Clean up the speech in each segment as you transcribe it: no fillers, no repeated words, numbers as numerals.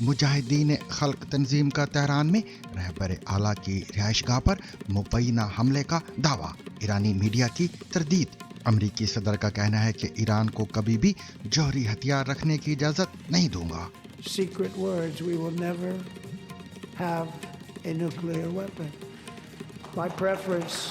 मुजाहिदीन खल्क तंजीम का तेहरान में रहबर आला की रिहाइशगाह पर मुबैना हमले का दावा, ईरानी मीडिया की तरदीद। अमरीकी सदर का कहना है कि ईरान को कभी भी जौहरी हथियार रखने की इजाजत नहीं दूंगा। Secret words, we will never have a nuclear weapon. My preference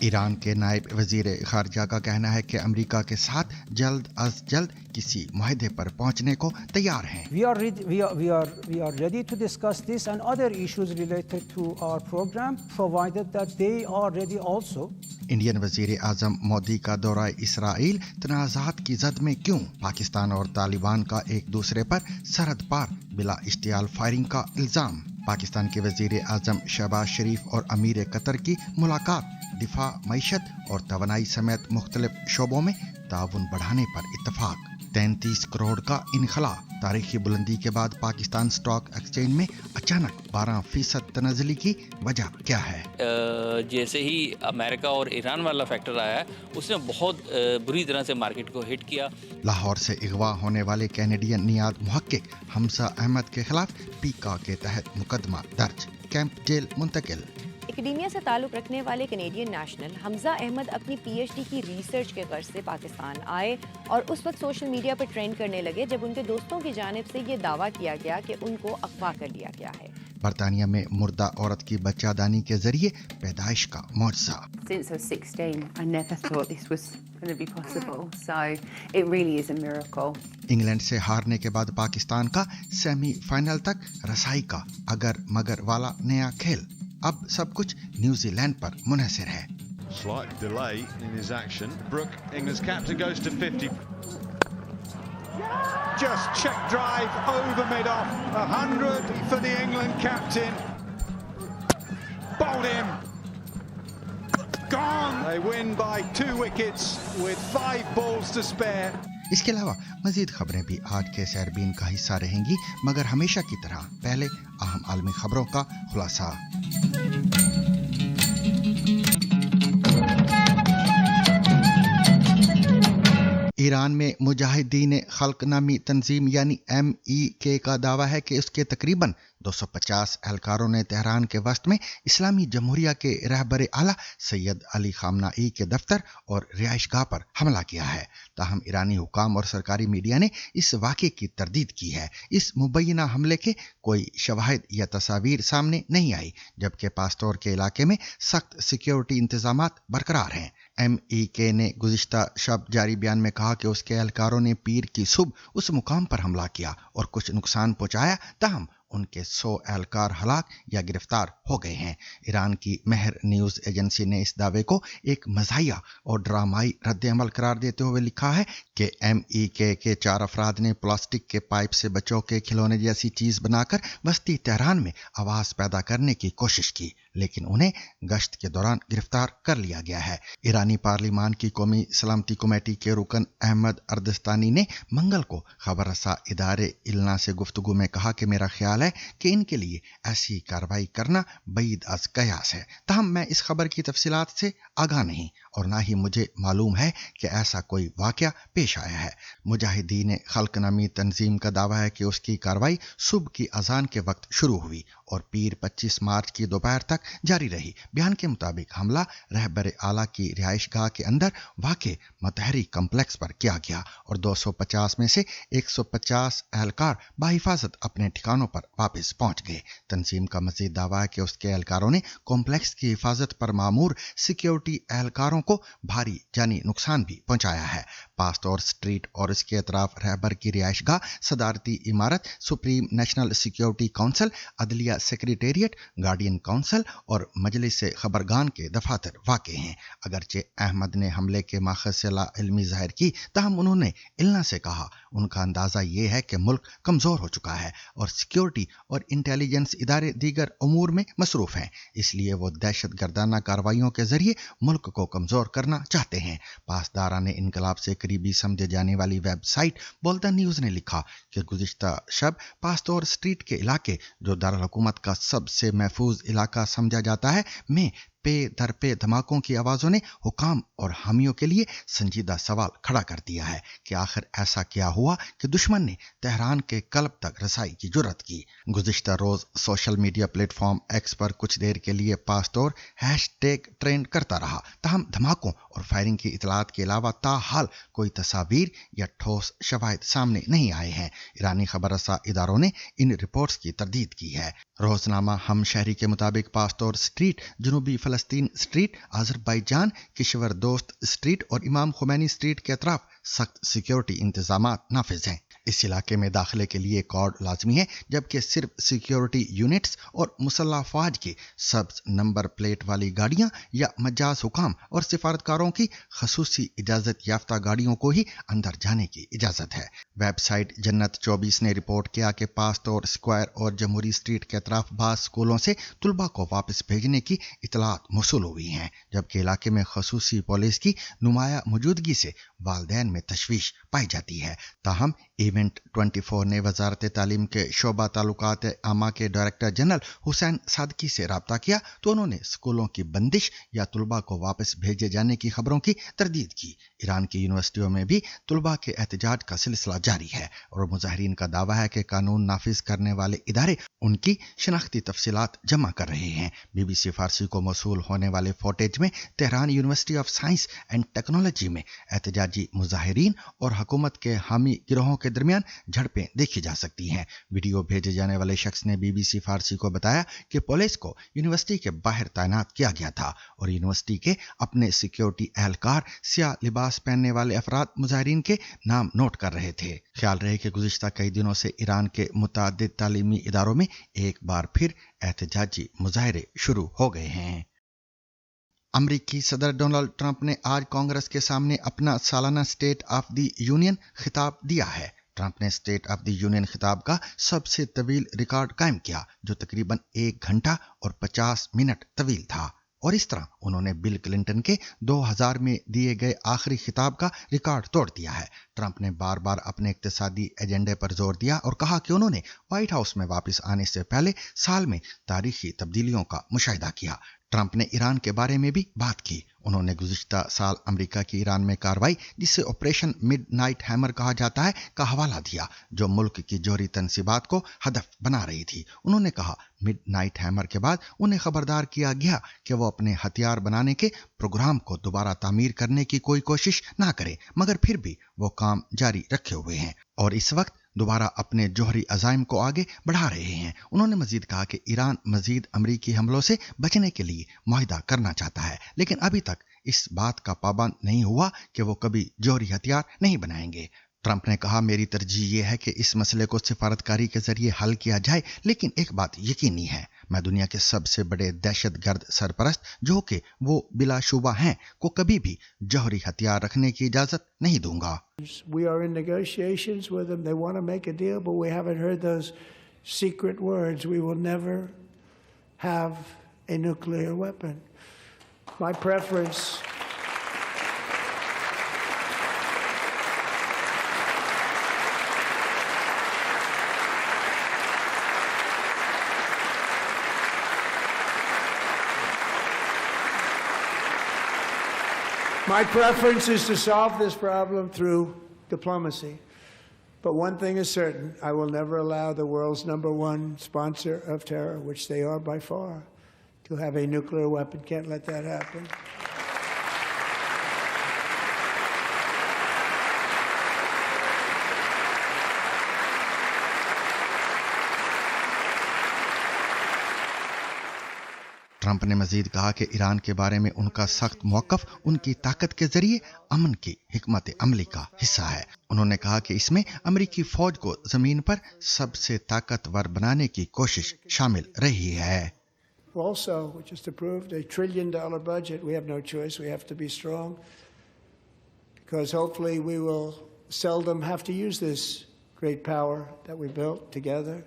Iran के नायब वजीर खारजा का कहना है कि अमेरिका के साथ जल्द अज जल्द किसी मुआहदे पर पहुंचने को तैयार हैं। We are ready to discuss this and other issues related to our program, provided that they are ready also. Indian वजीर आजम मोदी का दौरा इसराइल तनाज़ात की जद में क्यों? पाकिस्तान और तालिबान का एक दूसरे पर सरहद पार बिला इश्तियाल फायरिंग का इल्जाम। पाकिस्तान के वजीर आजम शहबाज शरीफ और अमीर कतर की मुलाकात, दिफा, मईशत और तवानाई समेत मुख्तलिफ शोबों में ताउन बढ़ाने पर इत्तफाक। 33 करोड़ का इनखला, तारीखी बुलंदी के बाद पाकिस्तान स्टॉक एक्सचेंज में अचानक 12% तनज़ली की वजह क्या है? जैसे ही अमेरिका और ईरान वाला फैक्टर आया है, उसने बहुत बुरी तरह से मार्केट को हिट किया। लाहौर से अगवा होने वाले कैनेडियन नियाद मुहक्किक हमजा अहमद के खिलाफ पीका के तहत मुकदमा दर्ज, कैंप जेल मुंतकिल। एकेडेमिया से ताल्लुक़ रखने वाले कैनेडियन नेशनल हमजा अहमद अपनी पीएचडी की रिसर्च के गर्ज से पाकिस्तान आए और उस वक्त सोशल मीडिया पर ट्रेंड करने लगे जब उनके दोस्तों की जानिब से ये दावा किया गया कि उनको अगवा कर लिया गया है। बरतानिया में मुर्दा औरत की बच्चादानी के जरिए पैदाइश का मौजज़ा। Since I was 16, I never thought this was going to be possible. So it really is a miracle. England से हारने के बाद पाकिस्तान का सेमीफाइनल तक रसाई का अगर मगर वाला नया खेल। अब सब कुछ न्यूजीलैंड पर मुनहसर है। Slight delay in his action. Brooke, England's captain, goes to 50. Just check drive over mid-off. 100 for the England captain. Bowled him. Gone. They win by 2 wickets with 5 balls to spare. इसके अलावा मजीद खबरें भी आज के सैरबीन का हिस्सा रहेंगी, मगर हमेशा की तरह पहले अहम आलमी खबरों का खुलासा। ईरान में मुजाहिदीन खल्क नामी तंजीम यानी MEK का दावा है कि उसके तकरीबन 250 एहलकारों ने तेहरान के वस्त में इस्लामी जमहूरिया के रहबर आला सैयद अली खामनाई के दफ्तर और रिहाइशगाह पर हमला किया है। ताहम ईरानी हुकाम और सरकारी मीडिया ने इस वाक़े की तरदीद की है। इस मुबैना हमले के कोई शवाहिद या तस्वीर सामने नहीं आई, जबकि पास्तोर के इलाके में सख्त सिक्योरिटी इंतजामात बरकरार हैं। MEK ने गुज़िश्ता शब जारी बयान में कहा कि उसके एहलकारों ने पीर की सुबह उस मुकाम पर हमला किया और कुछ नुकसान पहुंचाया, ताहम उनके 100 एहलकार हलाक या गिरफ्तार हो गए हैं। ईरान की महर न्यूज़ एजेंसी ने इस दावे को एक मज़ाहिया और ड्रामाई रद्द-ए-अमल करार देते हुए लिखा है कि MEK के 4 अफराद ने प्लास्टिक के पाइप से बच्चों के खिलौने जैसी चीज़ बनाकर वस्ती तेहरान में आवाज़ पैदा करने की कोशिश की, लेकिन उन्हें गश्त के दौरान गिरफ्तार कर लिया गया है। ईरानी पार्लिमान की कौमी सलामती कमेटी के रुकन अहमद अर्दस्तानी ने मंगल को खबर रसा इदारे इल्ना से गुफ्तगू में कहा कि मेरा ख्याल है कि इनके लिए ऐसी कार्रवाई करना बईद अज कयास है। ताहम मैं इस खबर की तफसीलात से आगाह नहीं और ना ही मुझे मालूम है कि ऐसा कोई वाकया पेश आया है। मुजाहिदीन खल्क नामी तंजीम का दावा है कि उसकी कार्रवाई सुबह की अजान के वक्त शुरू हुई और पीर 25 मार्च की दोपहर तक जारी रही। बयान के मुताबिक हमला रहबर आला की रिहाइशगाह के अंदर वाक़े मतहरी कम्प्लेक्स पर किया गया और 250 में से 150 एहलकार बाहिफाजत अपने ठिकानों पर वापस पहुंच गए। तंजीम का मजीद दावा है कि उसके एहलकारों ने कॉम्प्लेक्स की हिफाजत पर मामूर सिक्योरिटी एहलकारों को भारी जानी नुकसान भी पहुंचाया है। पास्तोर स्ट्रीट और इसके अतराफ रहबर की रिहाइशगाह, सदारती इमारत, सुप्रीम नेशनल सिक्योरिटी काउंसिल, अदलिया सेक्रेटेरिएट, गार्डियन काउंसिल और मजलिस खबरगान के दफातर वाक़े हैं। अगरचे अहमद ने हमले के माखज़ से लाइल्मी ज़ाहिर की, ताहम उन्होंने इल्ना से कहा उनका अंदाज़ा ये है कि मुल्क कमज़ोर हो चुका है और सिक्योरिटी और इंटेलिजेंस इदारे दीगर उमूर में मसरूफ़ हैं, इसलिए वो दहशत गर्दाना कार्रवाइयों के ज़रिए मुल्क को कमज़ोर करना चाहते हैं। पासदारान इनकलाब से करीबी समझे जाने वाली वेबसाइट बोल्ता न्यूज़ ने लिखा कि गुज़िश्ता शब पास्तोर स्ट्रीट के इलाके, जो दारुल हुकूमत का सबसे महफूज इलाका समझा जाता है, में पे दर पे धमाकों की आवाजों ने हुकाम और हामियों के लिए संजीदा सवाल खड़ा कर दिया है कि आखिर ऐसा क्या हुआ कि दुश्मन ने तेहरान के कल्ब तक रसाई की जुर्रत की। गुज़िश्ता रोज सोशल मीडिया प्लेटफॉर्म एक्स पर कुछ देर के लिए पास्तोर हैशटैग ट्रेंड करता रहा, ताहम धमाकों और फायरिंग की इतलात के अलावा ताहाल कोई तस्वीर या ठोस शवाहिद सामने नहीं आए हैं। ईरानी खबररसा इदारों ने इन रिपोर्ट्स की तरदीद की है। रोजनामा हम शहरी के मुताबिक पास्तोर स्ट्रीट, जनूबी फलस्तीन स्ट्रीट, अजरबैजान, किश्वर दोस्त स्ट्रीट और इमाम खुमैनी स्ट्रीट के अतराफ सख्त सिक्योरिटी इंतजामात नाफिज हैं। इस इलाके में दाखिले के लिए कॉर्ड लाजमी है, जबकि सिर्फ सिक्योरिटी यूनिट्स और मुसल्ला फौज की सब्ज नंबर प्लेट वाली गाड़ियां या मजाज हुकाम और सिफारतकारों की खसूसी इजाजत याफ्ता गाड़ियों को ही अंदर जाने की इजाजत है। वेबसाइट जन्नत 24 ने रिपोर्ट किया कि पास्तोर स्क्वायर और जमहूरी स्ट्रीट के अतराफ बाज स्कूलों से तुलबा को वापस भेजने की इतलात मौसूल हुई हैं, जबकि इलाके में खसूसी पुलिस की नुमाया मौजूदगी से वालदैन में तशवीश पाई जाती है। ताहम इवेंट 24 ने वजारत तालीम के शोबा ताल्लुकात आमा के डायरेक्टर जनरल हुसैन सादकी से रब्ता किया तो उन्होंने स्कूलों की बंदिश या तुलबा को वापस भेजे जाने की खबरों की तरदीद की। ईरान की यूनिवर्सिटियों में भी तुलबा के एहतजाज का सिलसिला जारी है और मुजाहिरीन का दावा है कि कानून नाफिज करने वाले इदारे उनकी शनाख्ती तफसीलात जमा कर रहे हैं। BBC फारसी को मौसूल होने वाले फुटेज में Tehran university of science and technology में एहतजाजी मुजाहिरीन और हुकूमत के हामी गिरोहों के दरमियान झड़पें देखी जा सकती हैं। वीडियो भेजे जाने वाले शख्स ने BBC फारसी को बताया कि पुलिस को यूनिवर्सिटी के बाहर तैनात किया गया था और यूनिवर्सिटी के अपने सिक्योरिटी एहलकार स्याह लिबास पहनने वाले अफराद मुजाहिरीन के नाम नोट कर रहे थे। ख्याल रहे कि गुज़िश्ता कई दिनों से ईरान के मुतादिद तालीमी इदारों में एक बार फिर एहतजाजी मुजाहरे शुरू हो गए हैं। अमरीकी सदर डोनाल्ड ट्रंप ने आज कांग्रेस के सामने अपना सालाना स्टेट ऑफ द यूनियन खिताब दिया है। ट्रंप ने स्टेट ऑफ द यूनियन खिताब का सबसे तवील रिकॉर्ड कायम किया, जो तकरीबन 1 घंटा और 50 मिनट तवील था, और इस तरह उन्होंने बिल क्लिंटन के 2000 में दिए गए आखिरी खिताब का रिकॉर्ड तोड़ दिया है। ट्रंप ने बार बार अपने इक्तिसादी एजेंडे पर जोर दिया और कहा कि उन्होंने व्हाइट हाउस में वापस आने से पहले साल में तारीखी तब्दीलियों का मुशाहिदा किया। ट्रंप ने ईरान के बारे में भी बात की। उन्होंने गुज़िश्ता साल अमेरिका की ईरान में कार्रवाई, जिसे ऑपरेशन मिडनाइट हैमर कहा जाता है, का हवाला दिया, जो मुल्क की जोहरी तनसीबात को हदफ बना रही थी। उन्होंने कहा मिडनाइट हैमर के बाद उन्हें खबरदार किया गया कि वो अपने हथियार बनाने के प्रोग्राम को दोबारा तामीर करने की कोई कोशिश ना करें, मगर फिर भी वो काम जारी रखे हुए हैं और इस वक्त दोबारा अपने जोहरी अज़ाइम को आगे बढ़ा रहे हैं। उन्होंने मजीद कहा कि ईरान मजीद अमरीकी हमलों से बचने के लिए मुआहिदा करना चाहता है, लेकिन अभी तक इस बात का पाबंद नहीं हुआ कि वो कभी जोहरी हथियार नहीं बनाएंगे। ट्रंप ने कहा, मेरी तरजीह ये है कि इस मसले को सिफारतकारी के जरिए हल किया जाए, लेकिन एक बात यकीनी है, मैं दुनिया के सबसे बड़े दहशतगर्द सरपरस्त, जो कि वो बिलाशुबा हैं, को कभी भी जौहरी हथियार रखने की इजाजत नहीं दूंगा। We are in negotiations with them. They want to make a deal, but we haven't heard those secret words. We will never have a nuclear weapon. My preference is to solve this problem through diplomacy. But one thing is certain, I will never allow the world's #1 sponsor of terror, which they are by far, to have a nuclear weapon. Can't let that happen. Trump ने मजीद कहा कि Iran के बारे में उनका सख्त मौक़िफ़ उनकी ताकत के जरिए अमन की हिकमत अमली का हिस्सा है। उन्होंने कहा कि इसमें अमरीकी फौज को जमीन पर सबसे ताकतवर बनाने की कोशिश शामिल रही है। Also, which is to prove a $1 trillion budget, we have no choice. We have to be strong, because hopefully we will seldom have to use this great power that we built together.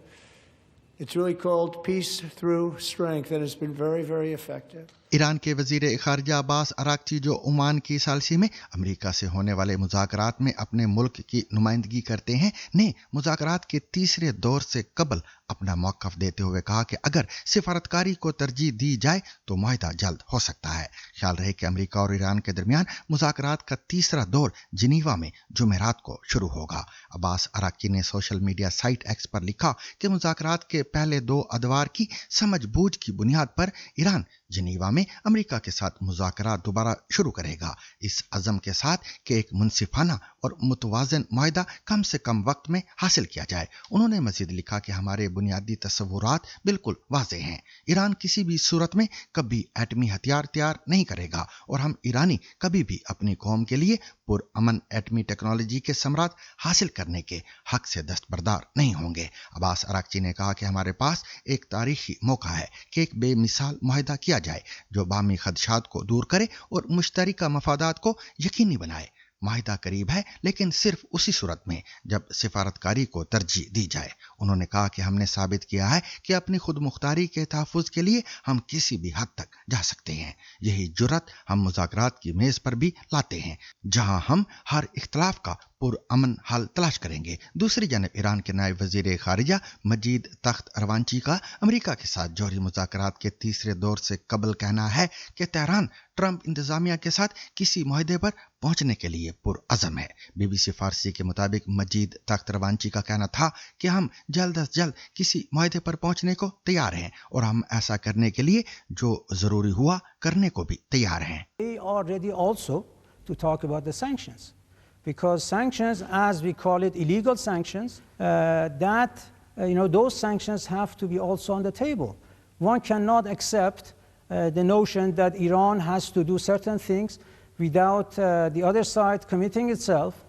It's really called Peace Through Strength, and it's been very, very effective. Iran के वजीर खारजा Abbas Araghchi जो Oman की सालसी में America से होने वाले मुज़ाकरात में अपने मुल्क की नुमाइंदगी करते हैं ने मुज़ाकरात के तीसरे दौर से कबल अपना मौक़िफ़ देते हुए कहा कि अगर सिफारतकारी को तरजीह दी जाए तो मुआहदा जल्द हो सकता है। ख्याल रहे कि अमेरिका और ईरान के दरमियान मुज़ाकरात का तीसरा दौर जिनीवा में जुमेरात को शुरू होगा। अब्बास अराक्ची ने सोशल मीडिया साइट एक्स पर लिखा कि मुज़ाकरात के पहले 2 अदवार की समझ बूझ की बुनियाद पर ईरान जिनीवा में अमेरिका के साथ मुज़ाकरात दोबारा शुरू करेगा, इस अज़म के साथ कि एक मुनसिफाना और मुतवाज़न मुआहदा कम से कम वक्त में हासिल किया जाए। उन्होंने मज़ीद लिखा कि हमारे बुनियादी तस्वुरात बिल्कुल वाज़ेह हैं। ईरान किसी भी सूरत में कभी एटमी हथियार तैयार नहीं करेगा और हम ईरानी कभी भी अपनी कौम के लिए पुरअमन एटमी टेक्नोलॉजी के समरात हासिल करने के हक से दस्तबरदार नहीं होंगे। अब्बास अराक्ची ने कहा कि हमारे पास एक तारीखी मौका है कि एक बेमिसाल मुआहदा किया जाए जो बामी खदशात को दूर करे और मुश्तरका मफादात को यकीनी बनाए। मुआहदा करीब है, लेकिन सिर्फ उसी सूरत में जब सिफारतकारी को तरजीह दी जाए। उन्होंने कहा कि हमने साबित किया है कि अपनी खुद मुख्तारी के तहफ़्फ़ुज़ के लिए हम किसी भी हद तक जा सकते हैं। यही जुर्रत हम मुज़ाकरात की मेज़ पर भी लाते हैं, जहां हम हर इख्तलाफ का पुरअमन हल तलाश करेंगे। दूसरी जानब ईरान के नायब वज़ीर खारिजा मजीद तख्त रवांची का अमेरिका के साथ जौहरी मुज़ाकरात के तीसरे दौर से कबल कहना है कि तेहरान ट्रंप इंतज़ामिया के साथ किसी मुआहदे पर पहुंचने के लिए पुरअज़म है। BBC फारसी के मुताबिक मजीद तख्त रवांची का कहना था कि हम जल्द अज जल्द किसी मुआहदे पर पहुंचने को तैयार हैं और हम ऐसा करने के लिए जो ज़रूरी हुआ करने को भी तैयार हैं। We are ready also to talk about the sanctions, because sanctions, as we call it, illegal sanctions, those sanctions have to be also on the table. One cannot accept the notion that Iran has to do certain things without the other side committing itself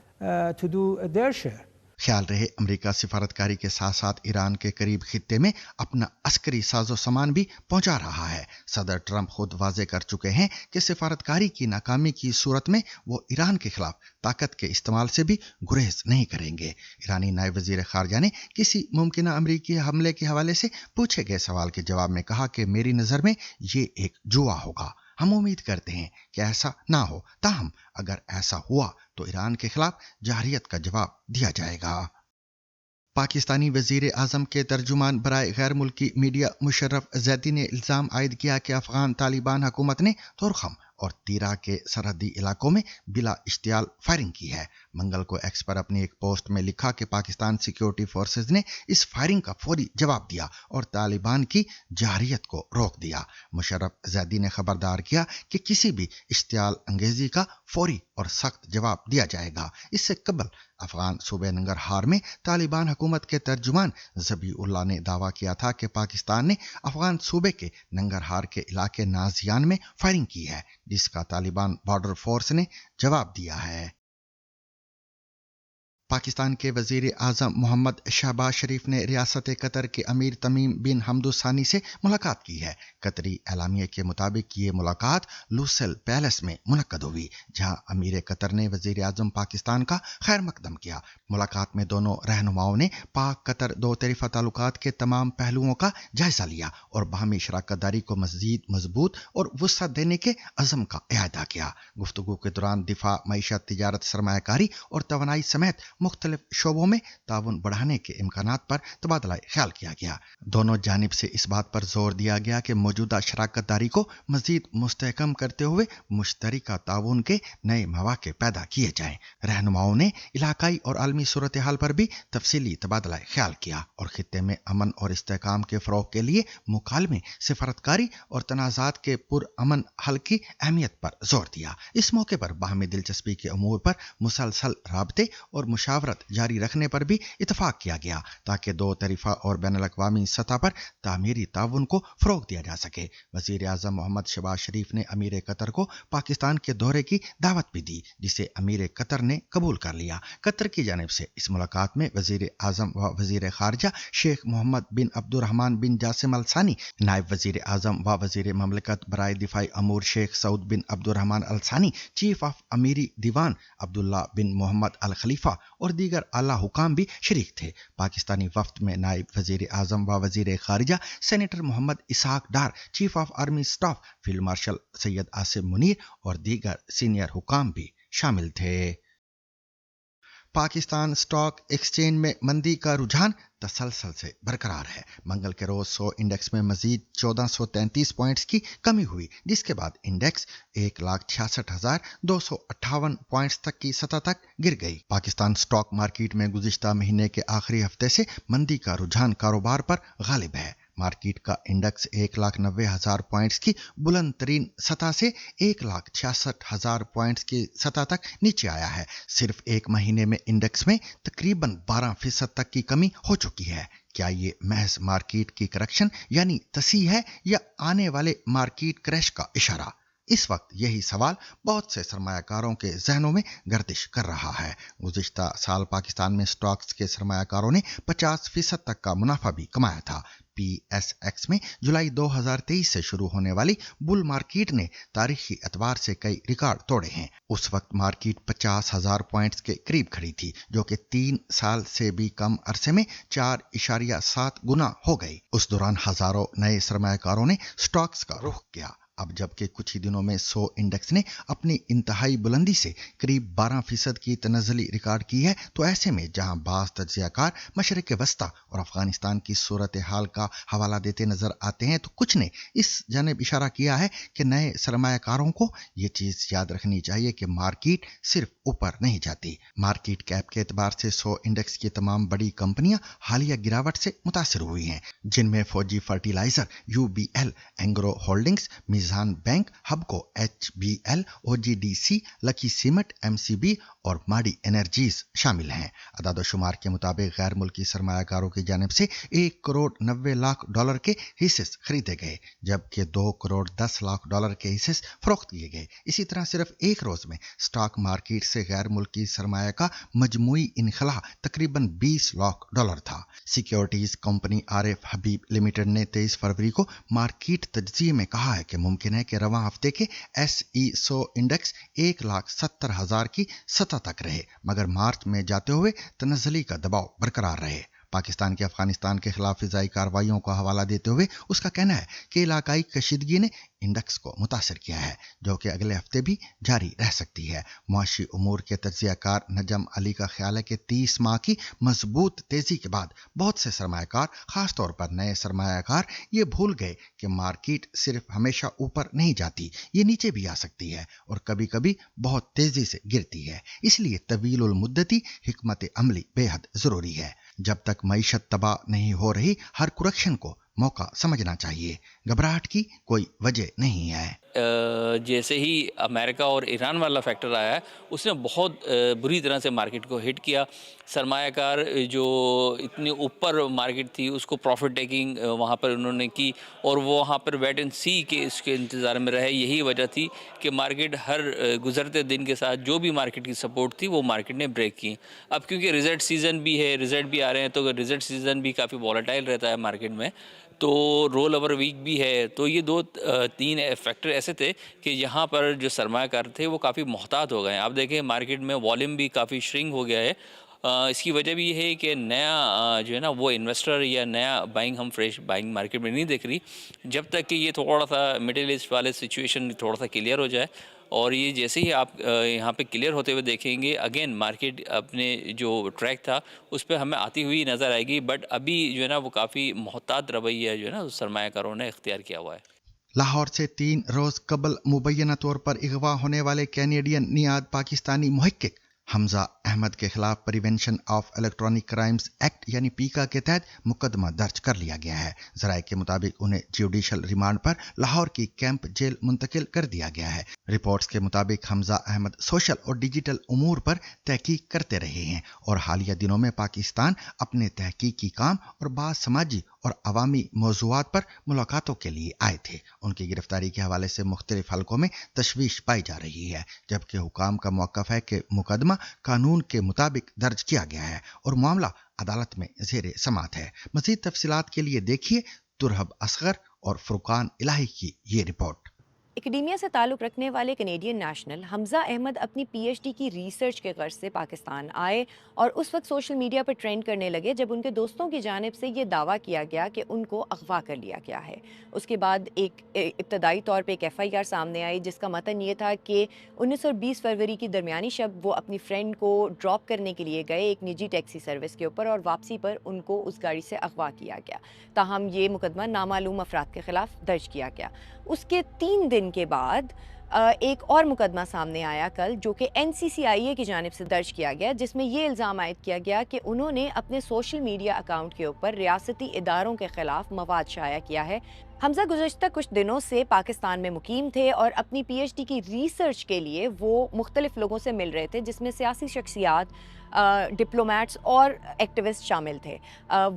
to do their share. ख्याल रहे America सिफारतकारी के साथ साथ Iran के करीब खित्ते में अपना अस्करी साजो सामान भी पहुंचा रहा है। सदर ट्रंप खुद वाजे कर चुके हैं कि सिफारतकारी की नाकामी की सूरत में वो ईरान के खिलाफ ताकत के इस्तेमाल से भी गुरेज नहीं करेंगे। ईरानी नायब वज़ीर खारजा ने किसी मुमकिना अमेरिकी हमले के हवाले से पूछे गए सवाल के जवाब में कहा कि मेरी नज़र में ये एक जुआ होगा। हम उम्मीद करते हैं कि ऐसा ना हो, ताहम अगर ऐसा हुआ तो ईरान के खिलाफ जहरियत का जवाब दिया जाएगा। पाकिस्तानी वज़ीर आज़म के तर्जुमान बराए गैर मुल्की मीडिया मुशर्रफ ज़ैदी ने इल्ज़ाम आयद किया कि अफ़गान तालिबान हुकूमत ने तोरखम और तीरा के सरहदी इलाकों में बिला इश्तियाल फायरिंग की है। मंगल को एक्स पर अपनी एक पोस्ट में लिखा कि पाकिस्तान सिक्योरिटी फोर्सेज ने इस फायरिंग का फौरी जवाब दिया और तालिबान की जारियत को रोक दिया। मुशर्रफ ज़ैदी ने खबरदार किया कि किसी भी इश्तियाल अंगेजी का फौरी और सख्त जवाब दिया जाएगा। इससे कबल अफगान सूबे नंगरहार में तालिबान हुकूमत के तर्जुमान ज़बीउल्लाह ने दावा किया था कि पाकिस्तान ने अफगान सूबे के नंगरहार के इलाके नाजियान में फायरिंग की है, जिसका तालिबान बॉर्डर फोर्स ने जवाब दिया है। पाकिस्तान के वज़ीर आज़म मोहम्मद शहबाज शरीफ ने रियासत कतर के अमीर तमीम बिन हमद सानी से मुलाकात की है। कतरी एलामिया के मुताबिक ये मुलाकात लूसेल पैलेस में मुनक्कद हुई, जहां अमीर कतर ने वज़ीर आज़म पाकिस्तान का खैर मकदम किया। मुलाकात में दोनों रहनुमाओं ने पाक कतर दो तरफ़ा ताल्लुकात के तमाम पहलुओं का जायजा लिया और बाहमी शराकत दारी को मज़ीद मजबूत और वुसअत देने के अज़म का इआदा किया। गुफ्तगू के दौरान दिफा, मईशत, तिजारत, सरमायाकारी और तवानाई समेत मुख्तलिफ शोबों में ताउन बढ़ाने के इम्कानात पर तबादला ख्याल किया गया। दोनों जानिब से इस बात पर जोर दिया गया कि मौजूदा शराकत दारी को मजीद मुस्तहकम करते हुए मुश्तरका ताउन के नए मौके पैदा किए जाएं। रहनुमाओं ने इलाकाई और आलमी सूरत हाल पर भी तफसीली तबादला ख्याल किया और खित्ते में अमन और इस्तेहकाम के फ़रोग़ के लिए मुकालमे, सिफारतकारी और तनाज़ात के पुरअमन हल की अहमियत पर जोर दिया। इस मौके पर बाहमी दिलचस्पी के अमूर पर मुसलसल राबते और मुशावरत जारी रखने पर भी इतफाक किया गया, ताकि दो तरफ़ा और बैनुल-अक़वामी सतह पर तामीरी ताउन को फ़रोग़ दिया जा सके। वज़ीर आज़म मोहम्मद शहबाज शरीफ ने अमीर कतर को पाकिस्तान के दौरे की दावत भी दी, जिसे अमीर कतर ने कबूल कर लिया। कतर की जानिब से इस मुलाकात में वज़ीर आज़म व वज़ीर ख़ारजा शेख मोहम्मद बिन अब्दुर्रहमान बिन जासिम अल सानी, नायब वज़ीर आज़म व वज़ीर ममलकत बराए दिफ़ाई अमूर शेख सऊद बिन अब्दुर्रहमान अल सानी, चीफ ऑफ अमीरी दीवान अब्दुल्ला बिन मोहम्मद अल खलीफा और दीगर आला हुकाम भी शरीक थे। पाकिस्तानी वफ्द में नायब वजीर आजम व वजीर खारिजा senator Mohammad Ishaq Dar, chief of army staff field marshal Syed Asim Munir और दीगर सीनियर हुकाम भी शामिल थे। पाकिस्तान स्टॉक एक्सचेंज में मंदी का रुझान तसलसल से बरकरार है। मंगल के रोज 100 इंडेक्स में मजीद 1433 पॉइंट्स की कमी हुई, जिसके बाद इंडेक्स 1,66,258 पॉइंट्स तक की सतह तक गिर गई। पाकिस्तान स्टॉक मार्केट में गुज़िश्ता महीने के आखिरी हफ्ते से मंदी का रुझान कारोबार पर गालिब है। मार्केट का इंडेक्स 1,90,000 पॉइंट्स की बुलंद तरीन सतह से 1,66,000 पॉइंट्स की सतह तक नीचे आया है। सिर्फ एक महीने में इंडेक्स में तकरीबन 12% तक की कमी हो चुकी है। क्या ये महज मार्केट की करेक्शन यानी तसीह है या आने वाले मार्केट क्रैश का इशारा? इस वक्त यही सवाल बहुत से सरमायाकारों के जहनों में गर्दिश कर रहा है। गुज़िश्ता साल पाकिस्तान में स्टॉक्स के सरमायाकारों ने 50% तक का मुनाफा भी कमाया था। PSX में जुलाई 2023 से शुरू होने वाली बुल मार्केट ने तारीखी एतबार से कई रिकॉर्ड तोड़े हैं। उस वक्त मार्केट 50,000 पॉइंट्स के करीब खड़ी थी, जो कि 3 साल से भी कम अरसे में 4.7 गुना हो गई। उस दौरान हजारों नए सरमायाकारों ने स्टॉक्स का रुख किया। अब जबकि कुछ ही दिनों में 100 इंडेक्स ने अपनी इंतहाई बुलंदी से करीब 12% की तनज़्ज़ुली रिकॉर्ड की है, तो ऐसे में जहां बाज़ तज्ज़ियाकार मशरिक़ वस्ता और अफगानिस्तान की सूरत हाल का हवाला देते नजर आते हैं, तो कुछ ने इस जानिब इशारा किया है कि नए सरमायाकारों को ये चीज़ याद रखनी चाहिए कि मार्केट सिर्फ ऊपर नहीं जाती। मार्केट कैप के एतबार से 100 इंडेक्स की तमाम बड़ी कंपनियां हालिया गिरावट से मुतासिर हुई हैं, जिनमें Fauji fertilizer UBL, Engro holdings, Meezan bank, Hubco HBL, OGDC, Lucky cement, MCB और माडी एनर्जीज शामिल हैं। अदाद-ओ-शुमार के मुताबिक गैर मुल्की सरमायाकारों की जानिब से $1,90,00,000 के हिस्से खरीदे गए, जबकि $2,10,00,000 के हिस्से फरोख्त किए गए। इसी तरह सिर्फ एक रोज में स्टॉक मार्केट से गैर मुल्की सरमाया का मजमूई इनखला तकरीबन $20 लाख था। सिक्योरिटीज कंपनी RF हबीब लिमिटेड ने 23 फरवरी को मार्केट तज्ज़िये में कहा है कि मुमकिन है कि रवां हफ्ते के SE 100 इंडेक्स 1,70,000 की सतह तक रहे, मगर मार्च में जाते हुए तनज़्ज़ुली का दबाव बरकरार रहे। पाकिस्तान के अफगानिस्तान के खिलाफ फिजाई कार्रवाइयों का हवाला देते हुए उसका कहना है कि इलाकाई कशीदगी ने इंडेक्स को मुतासर किया है, जो कि अगले हफ्ते भी जारी रह सकती है। मुआशी उमूर के तज्ज़ियाकार नजम अली का ख्याल है कि 30 माह की मजबूत तेजी के बाद बहुत से सरमायाकार, खासतौर पर नए सरमायाकार, ये भूल गए कि मार्केट सिर्फ हमेशा ऊपर नहीं जाती, ये नीचे भी आ सकती है और कभी कभी बहुत तेजी से गिरती है। इसलिए तवीलुल मुद्दती हिकमत अमली बेहद जरूरी है। जब तक मईशत तबाह नहीं हो रही, हर कुरेक्शन को मौका समझना चाहिए। घबराहट की कोई वजह नहीं है। जैसे ही अमेरिका और ईरान वाला फैक्टर आया, उसने बहुत बुरी तरह से मार्केट को हिट किया। सरमायाकार जो इतने ऊपर मार्केट थी, उसको प्रॉफिट टेकिंग वहाँ पर उन्होंने की और वो वहाँ पर वेट एंड सी के इसके इंतज़ार में रहे। यही वजह थी कि मार्केट हर गुजरते दिन के साथ जो भी मार्केट की सपोर्ट थी वो मार्केट ने ब्रेक की। अब क्योंकि रिजल्ट सीज़न भी है, रिजल्ट भी आ रहे हैं, तो रिजल्ट सीज़न भी काफ़ी वॉलेटाइल रहता है मार्केट में, तो रोल ओवर वीक भी है। तो ये 2-3 फैक्टर ऐसे थे कि यहाँ पर जो सरमायाकार थे वो काफ़ी मोहतात हो गए। आप देखें मार्केट में वॉल्यूम भी काफ़ी श्रिंक हो गया है। इसकी वजह भी है कि नया जो है ना वो इन्वेस्टर या नया बाइंग हम फ्रेश बाइंग मार्केट में नहीं देख रही, जब तक कि ये थोड़ा सा मिडिल ईस्ट वाले सिचुएशन थोड़ा सा क्लियर हो जाए। और ये जैसे ही आप यहाँ पे क्लियर होते हुए देखेंगे, अगेन मार्केट अपने जो ट्रैक था उस पर हमें आती हुई नज़र आएगी। बट अभी जो है ना वो काफ़ी मोहतात रवैया जो है ना सरमायाकारों ने इख्तियार किया हुआ है। लाहौर से 3 रोज कबल मुबैना तौर पर अगवा होने वाले कैनेडियन नियाद पाकिस्तानी मुहक्किक हमजा अहमद के खिलाफ prevention of electronic crimes act यानी पीका के तहत मुकदमा दर्ज कर लिया गया है। ज़राए के मुताबिक उन्हें जुडिशल रिमांड पर लाहौर की कैंप जेल मुंतकिल कर दिया गया है। रिपोर्ट्स के मुताबिक हमजा अहमद सोशल और डिजिटल उमूर पर तहकीक करते रहे हैं और हालिया दिनों में पाकिस्तान अपने तहकीकी काम और बाज़ समाजी और अवामी मौज़ूआत पर मुलाकातों के लिए आए थे। उनकी गिरफ्तारी के हवाले से मुख्तलिफ हलकों में तशवीश पाई जा रही है, जबकि हुकाम का मौक़िफ़ है कि मुकदमा कानून के मुताबिक दर्ज किया गया है और मामला अदालत में ज़ेरे समात है। मज़ीद तफसीलात के लिए देखिए तुरहब असगर और फुरकान इलाही की ये रिपोर्ट। एकेडेमिया से ताल्लुक़ रखने वाले कैनेडियन नेशनल हमज़ा अहमद अपनी पीएचडी की रिसर्च के गर्ज से पाकिस्तान आए और उस वक्त सोशल मीडिया पर ट्रेंड करने लगे जब उनके दोस्तों की जानिब से ये दावा किया गया कि उनको अगवा कर लिया गया है। उसके बाद एक इब्तदाई तौर पे एक FIR सामने आई जिसका मतन ये था कि 19 और 20 फरवरी की दरमियानी शब वो अपनी फ्रेंड को ड्रॉप करने के लिए गए एक निजी टैक्सी सर्विस के ऊपर और वापसी पर उनको उस गाड़ी से अगवा किया गया। ताहम ये मुकदमा नामालूम अफराद के ख़िलाफ़ दर्ज किया गया। उसके 3 दिन के बाद एक और मुकदमा सामने आया कल जो कि NCCIA की जानिब से दर्ज किया गया जिसमें ये इल्ज़ाम आयद किया गया कि उन्होंने अपने सोशल मीडिया अकाउंट के ऊपर रियासती इदारों के ख़िलाफ़ मवाद शाया किया है। हमज़ा गुज़श्ता कुछ दिनों से पाकिस्तान में मुकीम थे और अपनी PhD की रिसर्च के लिए वो मुख्तलिफ लोगों से मिल रहे थे जिसमें सियासी शख्सियात, डिप्लोमेट्स और एक्टिविस्ट शामिल थे।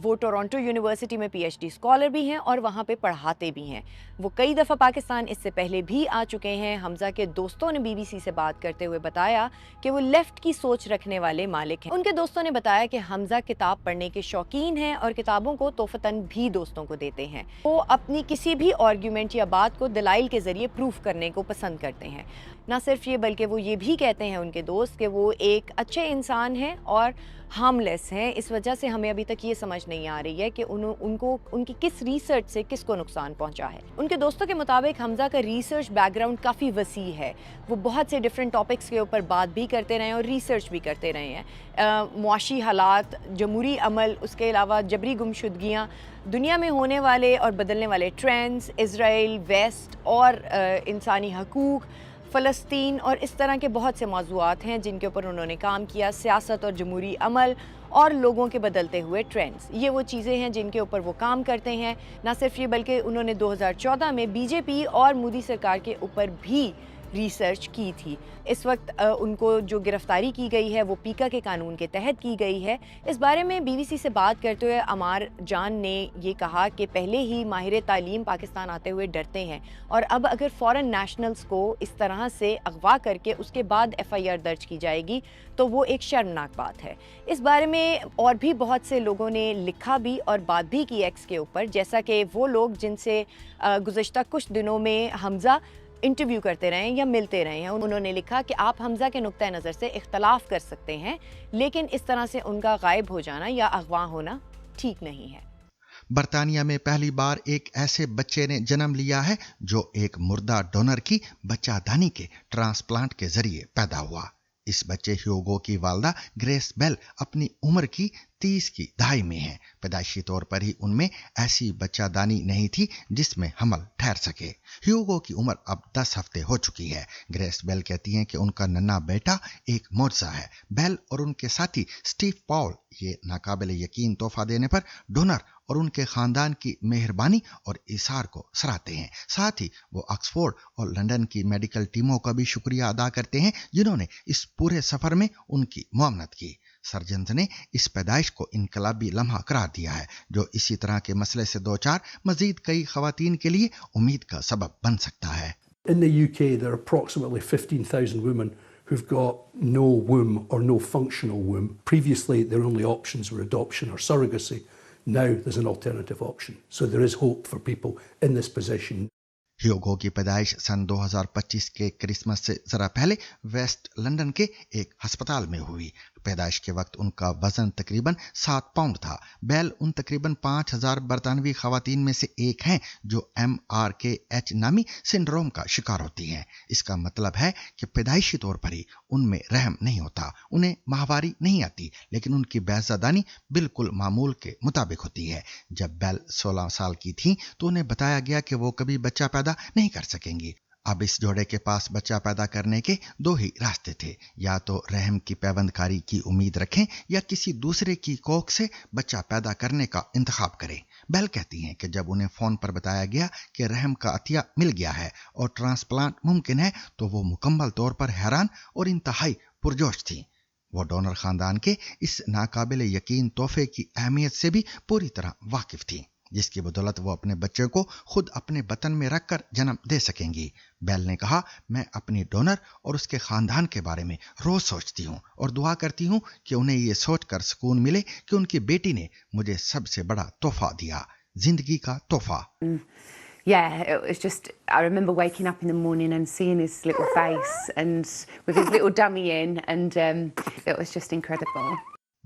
वो टोरंटो यूनिवर्सिटी में PhD स्कॉलर भी हैं और वहाँ पे पढ़ाते भी हैं। वो कई दफ़ा पाकिस्तान इससे पहले भी आ चुके हैं। हमज़ा के दोस्तों ने BBC से बात करते हुए बताया कि वो लेफ़्ट की सोच रखने वाले मालिक हैं। उनके दोस्तों ने बताया कि हमज़ा किताब पढ़ने के शौकीन हैं और किताबों को तोहफ़तन भी दोस्तों को देते हैं। वो अपनी किसी भी आर्ग्यूमेंट या बात को दलाइल के ज़रिए प्रूफ करने को पसंद करते हैं। ना सिर्फ ये बल्कि वो ये भी कहते हैं उनके दोस्त कि वो एक अच्छे इंसान हैं और हार्मलेस हैं। इस वजह से हमें अभी तक ये समझ नहीं आ रही है कि उनको उनकी किस रिसर्च से किसको नुकसान पहुंचा है। उनके दोस्तों के मुताबिक हमज़ा का रिसर्च बैकग्राउंड काफ़ी वसी है। वो बहुत से डिफरेंट टॉपिक्स के ऊपर बात भी करते रहे और रिसर्च भी करते रहे हैं। मुआशी हालात, जमहूरी अमल, उसके अलावा जबरी गुमशुदगियाँ, दुनिया में होने वाले और बदलने वाले ट्रेंड्स, इज़राइल, वेस्ट और इंसानी हकूक़, फ़लस्तीन और इस तरह के बहुत से मौज़ूआत हैं जिनके ऊपर उन्होंने काम किया। सियासत और जमहूरी अमल और लोगों के बदलते हुए ट्रेंड्स, ये वो चीज़ें हैं जिनके ऊपर वो काम करते हैं। ना सिर्फ ये बल्कि उन्होंने 2014 में BJP और मोदी सरकार के ऊपर भी रिसर्च की थी। इस वक्त उनको जो गिरफ्तारी की गई है वो पीका के कानून के तहत की गई है। इस बारे में BBC से बात करते हुए अमार जान ने ये कहा कि पहले ही माहिर तालीम पाकिस्तान आते हुए डरते हैं और अब अगर फॉरेन नेशनल्स को इस तरह से अगवा करके उसके बाद FIR दर्ज की जाएगी तो वो एक शर्मनाक बात है। इस बारे में और भी बहुत से लोगों ने लिखा भी और बात भी की X के ऊपर, जैसा कि वो लोग जिनसे गुज़श्ता कुछ दिनों में हमज़ा इंटरव्यू करते रहे या मिलते रहे हैं। उन्होंने लिखा कि आप हमज़ा के नुक्ता नज़र से इख्तलाफ कर सकते हैं लेकिन इस तरह से उनका गायब हो जाना या अगवा होना ठीक नहीं है। बरतानिया में पहली बार एक ऐसे बच्चे ने जन्म लिया है जो एक मुर्दा डोनर की बच्चादानी के ट्रांसप्लांट के जरिए पैदा हुआ। इस बच्चे ह्यूगो की वालदा ग्रेस बेल अपनी उम्र की 30 की दहाई में है। पैदाइशी तौर पर ही उनमें ऐसी बच्चादानी नहीं थी जिसमें हमल ठहर सके। ह्यूगो की उम्र अब 10 हफ्ते हो चुकी है। ग्रेस बेल कहती हैं कि उनका नन्हा बेटा एक मौजज़ा है। बेल और उनके साथी स्टीव पॉल ये नाकाबिल यकीन तोहफा देने पर डोनर और उनके खानदान की मेहरबानी और इसार को सराहते हैं। साथ ही वो ऑक्सफोर्ड और लंदन की मेडिकल टीमों का भी शुक्रिया अदा करते हैं जिन्होंने इस पूरे सफर में उनकी मुआवनत की। सर्जन्स ने इस पैदाइश को इनकलाबी लम्हा करार दिया है जो इसी तरह के मसले से दो चार मजीद कई खवातीन के लिए उम्मीद का सबब बन सकता है। In the UK there are approximately 15,000 women who've got no womb or no functional womb. Previously their only options were adoption or surrogacy. Now there's an alternative option. So there is hope for people in this position. ह्यूगो की पैदाइश सन 2025 के Christmas से जरा पहले waste London के एक अस्पताल में हुई। पैदाइश के वक्त उनका वजन तकरीबन 7 पाउंड था। बेल उन तकरीबन 5000 बरतानवी खवातीन में से एक हैं जो MRKH नामी सिंड्रोम का शिकार होती हैं। इसका मतलब है कि पैदाइशी तौर पर ही उनमें रहम नहीं होता, उन्हें माहवारी नहीं आती, लेकिन उनकी बैज़ादानी बिल्कुल मामूल के मुताबिक होती है। जब बेल 16 साल की थी तो उन्हें बताया गया कि वो कभी बच्चा पैदा नहीं कर सकेंगी। अब इस जोड़े के पास बच्चा पैदा करने के 2 ही रास्ते थे, या तो रहम की पैबंदकारी की उम्मीद रखें या किसी दूसरे की कोख से बच्चा पैदा करने का इंतखाब करें। बेल कहती हैं कि जब उन्हें फ़ोन पर बताया गया कि रहम का अतिया मिल गया है और ट्रांसप्लांट मुमकिन है तो वो मुकम्मल तौर पर हैरान और इंतहाई पुरजोश थी। वो डोनर खानदान के इस नाकाबिल यकीन तोहफे की अहमियत से भी पूरी तरह वाकिफ थी, जिसकी बदौलत वो अपने बच्चे को खुद अपने बतन में रखकर जन्म दे सकेंगी। बेल ने कहा, मैं अपनी डोनर और उसके खानदान के बारे में रोज सोचती हूँ और दुआ करती हूँ कि उन्हें ये सोचकर सुकून मिले कि उनकी बेटी ने मुझे सबसे बड़ा तोहफा दिया, जिंदगी का तोहफा। Yeah, it was just, I remember waking up in the morning and seeing his little face and with his little dummy in, and it was just incredible.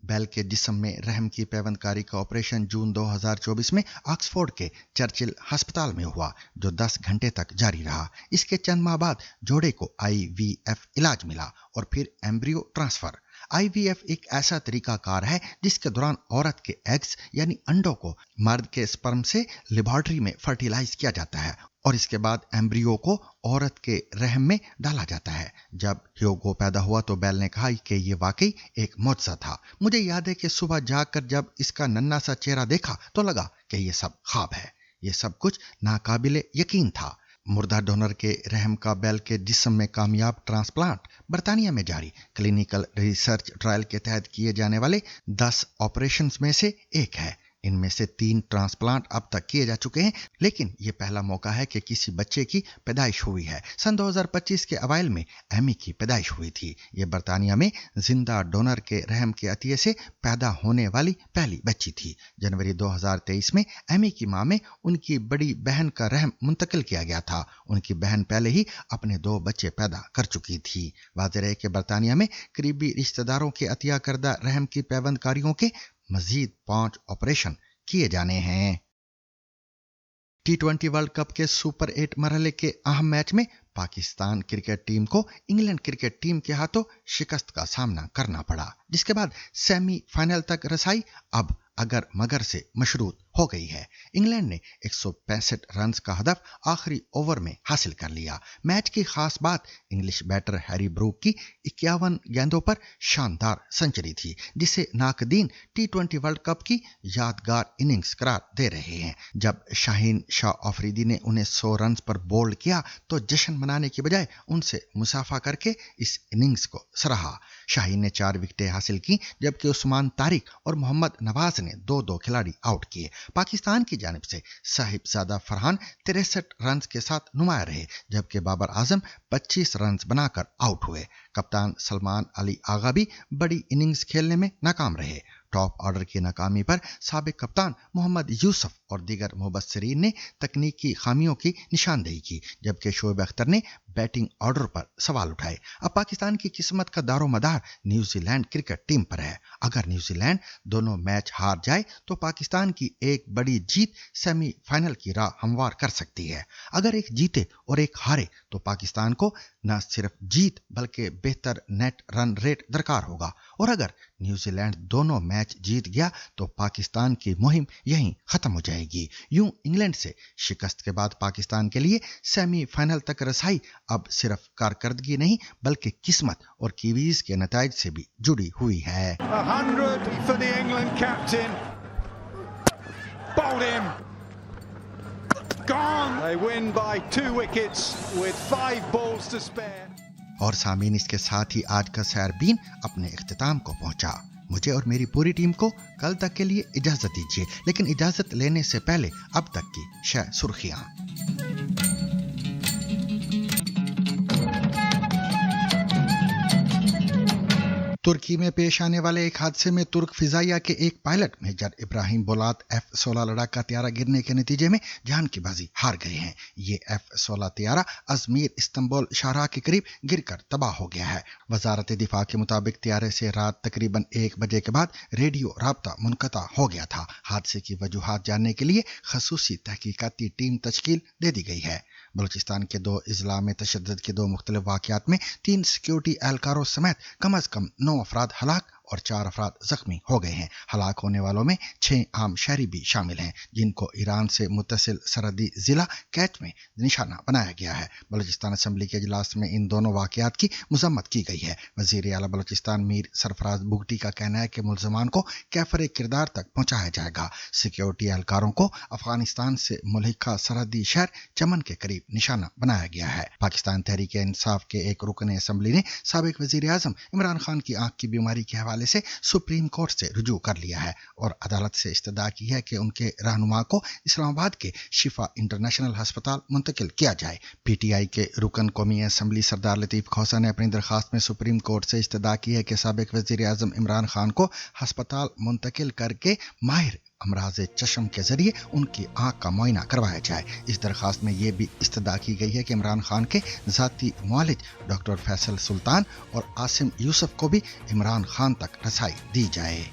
बेल के जिस्म में रहम की पैवंदकारी का ऑपरेशन जून 2024 में ऑक्सफोर्ड के चर्चिल अस्पताल में हुआ, जो 10 घंटे तक जारी रहा। इसके चंद माह बाद जोड़े को IVF इलाज मिला और फिर एम्ब्रियो ट्रांसफर। IVF एक ऐसा तरीकाकार है जिसके दौरान औरत के एग्स यानी अंडों को मर्द के स्पर्म से लेबोरेटरी में फर्टिलाइज किया जाता है और इसके बाद एम्ब्रियो को औरत के रहम में डाला जाता है। जब ह्यूगो पैदा हुआ तो बेल ने कहा कि ये वाकई एक मौजज़ा था। मुझे याद है कि सुबह जागकर जब इसका नन्हा सा चेहरा देखा तो लगा कि ये सब ख्वाब है। ये सब कुछ नाकाबिले यकीन था। मुर्दा डोनर के रहम का बेल के जिस्म में कामयाब ट्रांसप्लांट बर्तानिया में जारी क्लिनिकल रिसर्च ट्रायल के तहत किए जाने वाले 10 ऑपरेशंस में से एक है। इनमें से 3 ट्रांसप्लांट अब तक किए जा चुके हैं, लेकिन यह पहला मौका है कि किसी बच्चे की पैदाइश हुई है। सन 2025 के अवाइल में एमी की पैदाइश हुई थी। यह बर्तानिया में जिंदा डोनर के रहम के अतिये से पैदा होने वाली पहली बच्ची थी। जनवरी 2023 में एमी की मां में उनकी बड़ी बहन का रहम मुंतकिल किया गया था। उनकी बहन पहले ही अपने 2 बच्चे पैदा कर चुकी थी। वाज़ेह है कि बर्तानिया में करीबी रिश्तेदारों के अतिया करदा रहम की पैवंदकारियों के मजीद 5 ऑपरेशन किए जाने हैं। T20 वर्ल्ड कप के सुपर 8 मरहले के अहम मैच में पाकिस्तान क्रिकेट टीम को इंग्लैंड क्रिकेट टीम के हाथों शिकस्त का सामना करना पड़ा, जिसके बाद सेमीफाइनल तक रसाई अब अगर मगर से मशरूत हो गई है। इंग्लैंड ने 165 रन्स का हदफ आखिरी ओवर में हासिल कर लिया। मैच की खास बात इंग्लिश बैटर हैरी ब्रूक की 51 गेंदों पर शानदार सेंचुरी थी, जिसे नाकदीन T20 वर्ल्ड कप की यादगार इनिंग्स करार दे रहे हैं। जब शाहीन शाह अफरीदी ने उन्हें 100 रन्स पर बोल्ड किया तो जश्न मनाने की बजाय उनसे मुसाफा करके इस इनिंग्स को सराहा। शाहीन ने 4 विकेटें हासिल की, जबकि उस्मान तारिक और मोहम्मद नवाज ने 2-2 खिलाड़ी आउट किए। पाकिस्तान की जानिब से साहिबजादा फरहान 63 रन्स के साथ नुमाया रहे, जबकि बाबर आजम 25 रन्स बनाकर आउट हुए। कप्तान सलमान अली आगा भी बड़ी इनिंग्स खेलने में नाकाम रहे। टॉप ऑर्डर की नाकामी पर साबिक कप्तान मोहम्मद यूसुफ और दीगर मुबस्सिरीन ने तकनीकी खामियों की निशानदेही की, जबकि शोएब अख्तर ने बैटिंग ऑर्डर पर सवाल उठाए। अब पाकिस्तान की किस्मत का दारोमदार न्यूजीलैंड क्रिकेट टीम पर है। अगर न्यूजीलैंड दोनों मैच हार जाए तो पाकिस्तान की एक बड़ी जीत सेमीफाइनल की राह हमवार कर सकती है। अगर एक जीते और एक हारे तो पाकिस्तान को न सिर्फ जीत बल्कि बेहतर नेट रन रेट दरकार होगा, और अगर न्यूजीलैंड दोनों मैच जीत गया तो पाकिस्तान की मुहिम यहीं खत्म हो जाएगी। यूं इंग्लैंड से शिकस्त के बाद पाकिस्तान के लिए सेमीफाइनल तक रसाई अब सिर्फ कारकर्दगी नहीं बल्कि किस्मत और कीवीज के नताइज से भी जुड़ी हुई है। 100 for the England captain. Bowled him. Gone. They win by 2 wickets with 5 balls to spare. और सामीन, इसके साथ ही आज का सैरबीन अपने इख्तिताम को पहुंचा। मुझे और मेरी पूरी टीम को कल तक के लिए इजाजत दीजिए, लेकिन इजाजत लेने से पहले अब तक की शह सुर्खियां। तुर्की में पेश आने वाले एक हादसे में तुर्क फिजाइया के एक पायलट मेजर इब्राहिम बोलात F-16 लड़ाका त्यारा गिरने के नतीजे में जान की बाजी हार गए हैं। ये F-16 त्यारा अजमीर इस्तांबुल शाहराह के करीब गिरकर तबाह हो गया है। वजारत दिफा के मुताबिक त्यारे से रात तकरीबन 1 बजे के बाद रेडियो राब्ता मुनक़ता हो गया था। हादसे की वजूहात जानने के लिए खसूसी तहकीकाती टीम तश्कील दे दी गई है। बलूचिस्तान के 2 अजला में तशद्दुद के 2 मुख्तलिफ वाक़यात में 3 सिक्योरिटी एहलकारों समेत कम अज़ कम 9 अफराद हलाक और 4 अफराद जख्मी हो गए हैं। हलाक होने वालों में 6 आम शहरी भी शामिल हैं, जिनको ईरान से मुत्तसिल सरहदी जिला कैच में निशाना बनाया गया है। बलूचिस्तान असम्बली के इजलास में इन दोनों वाक़यात की मज़म्मत की गई है। वज़ीर आला बलूचिस्तान मीर सरफराज बुगटी का कहना है कि मुल्ज़मान को कैफर किरदार तक पहुँचाया जाएगा। सिक्योरिटी एहलकारों को अफगानिस्तान से मुल्हिका सरहदी शहर चमन के करीब निशाना बनाया गया है। पाकिस्तान तहरीक इंसाफ के एक रुकन असम्बली ने साबिक वज़ीर आज़म इमरान खान की आँख की बीमारी के हवाले से सुप्रीम कोर्ट से रुजू कर लिया है और अदालत से इस्तदा की है कि उनके रहनुमा को इस्लामाबाद के शिफा इंटरनेशनल अस्पताल मुंतकिल किया जाए। पीटीआई के रुकन कौमी असम्बली सरदार लतीफ़ खोसा ने अपनी दरखास्त में सुप्रीम कोर्ट से इस्तदा की है कि साबिक वज़ीर आज़म इमरान खान को अस्पताल मुंतकिल करके माहिर امراض چشم کے ذریعے ان کی آنکھ کا معائنہ کروایا جائے۔ اس درخواست میں یہ بھی استدعا کی گئی ہے کہ عمران خان کے ذاتی معالج ڈاکٹر فیصل سلطان اور عاصم یوسف کو بھی عمران خان تک رسائی دی جائے۔